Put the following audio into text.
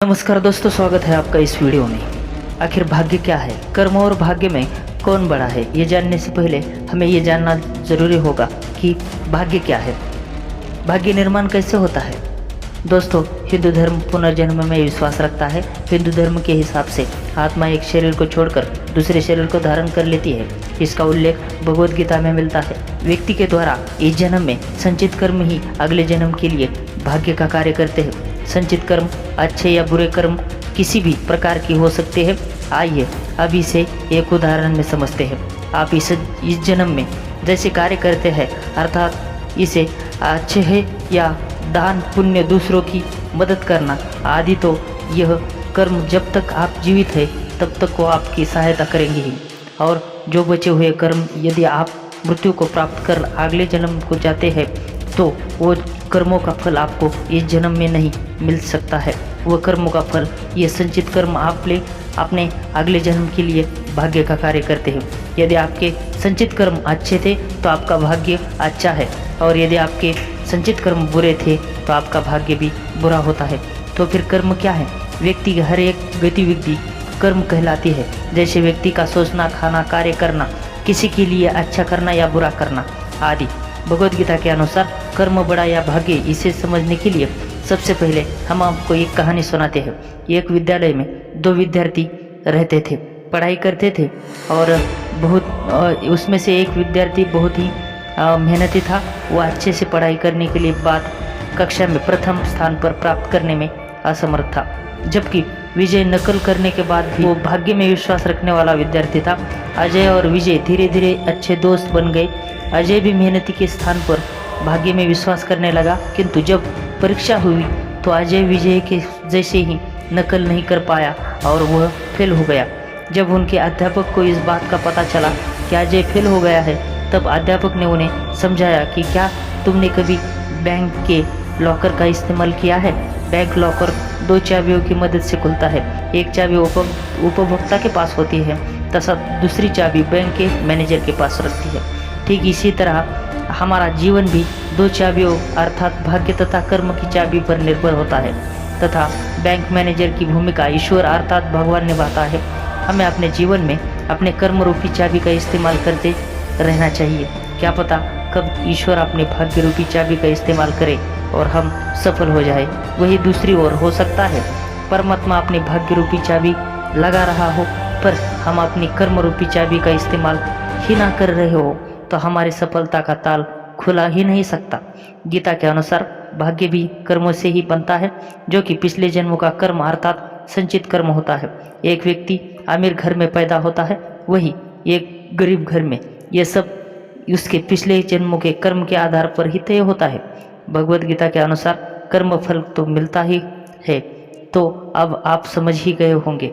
नमस्कार दोस्तों, स्वागत है आपका इस वीडियो में। आखिर भाग्य क्या है, कर्म और भाग्य में कौन बड़ा है, ये जानने से पहले हमें ये जानना जरूरी होगा कि भाग्य क्या है, भाग्य निर्माण कैसे होता है। दोस्तों, हिंदू धर्म पुनर्जन्म में विश्वास रखता है। हिंदू धर्म के हिसाब से आत्मा एक शरीर को छोड़कर दूसरे शरीर को धारण कर लेती है। इसका उल्लेख भगवद गीता में मिलता है। व्यक्ति के द्वारा इस जन्म में संचित कर्म ही अगले जन्म के लिए भाग्य का कार्य करते हैं। संचित कर्म अच्छे या बुरे कर्म किसी भी प्रकार की हो सकते हैं। आइए अब इसे एक उदाहरण में समझते हैं। आप इस जन्म में जैसे कार्य करते हैं, अर्थात इसे अच्छे है या दान पुण्य, दूसरों की मदद करना आदि, तो यह कर्म जब तक आप जीवित है तब तक वो आपकी सहायता करेंगे ही। और जो बचे हुए कर्म यदि आप मृत्यु को प्राप्त कर अगले जन्म को जाते हैं तो वो कर्मों का फल आपको इस जन्म में नहीं मिल सकता है। वह कर्मों का फल, ये संचित कर्म अपने अगले जन्म के लिए भाग्य का कार्य करते हैं। यदि आपके संचित कर्म अच्छे थे तो आपका भाग्य अच्छा है, और यदि आपके संचित कर्म बुरे थे तो आपका भाग्य भी बुरा होता है। तो फिर कर्म क्या है? व्यक्ति की हर एक गतिविधि कर्म कहलाती है। जैसे व्यक्ति का सोचना, खाना, कार्य करना, किसी के लिए अच्छा करना या बुरा करना आदि। भगवद गीता के अनुसार कर्म बड़ा या भाग्य, इसे समझने के लिए सबसे पहले हम आपको एक कहानी सुनाते हैं। एक विद्यालय में दो विद्यार्थी रहते थे, पढ़ाई करते थे, और उसमें से एक विद्यार्थी बहुत ही मेहनती था। वह अच्छे से पढ़ाई करने के लिए बाद कक्षा में प्रथम स्थान पर प्राप्त करने में असमर्थ था, जबकि विजय नकल करने के बाद भी वो भाग्य में विश्वास रखने वाला विद्यार्थी था। अजय और विजय धीरे धीरे अच्छे दोस्त बन गए। अजय भी मेहनती के स्थान पर भाग्य में विश्वास करने लगा, किंतु जब परीक्षा हुई तो अजय विजय के जैसे ही नकल नहीं कर पाया और वह फेल हो गया। जब उनके अध्यापक को इस बात का पता चला कि अजय फेल हो गया है, तब अध्यापक ने उन्हें समझाया कि क्या तुमने कभी बैंक के लॉकर का इस्तेमाल किया है? बैंक लॉकर दो चाबियों की मदद से खुलता है। एक चाबी उपभोक्ता के पास होती है तथा दूसरी चाबी बैंक के मैनेजर के पास रखती है। ठीक इसी तरह हमारा जीवन भी दो चाबियों अर्थात भाग्य तथा कर्म की चाबी पर निर्भर होता है, तथा बैंक मैनेजर की भूमिका ईश्वर अर्थात भगवान निभाता है। हमें अपने जीवन में अपने कर्म रूपी चाबी का इस्तेमाल करते रहना चाहिए। क्या पता कब ईश्वर अपने भाग्य रूपी चाबी का इस्तेमाल करे और हम सफल हो जाए। वही दूसरी ओर हो सकता है परमात्मा अपनी भाग्य रूपी चाबी लगा रहा हो, पर हम अपनी कर्म रूपी चाबी का इस्तेमाल ही ना कर रहे हो, तो हमारी सफलता का ताल खुला ही नहीं सकता। गीता के अनुसार भाग्य भी कर्मों से ही बनता है, जो कि पिछले जन्मों का कर्म अर्थात संचित कर्म होता है। एक व्यक्ति अमीर घर में पैदा होता है, वही एक गरीब घर में। यह सब उसके पिछले जन्मों के कर्म के आधार पर ही तय होता है। भगवद गीता के अनुसार कर्म फल तो मिलता ही है। तो अब आप समझ ही गए होंगे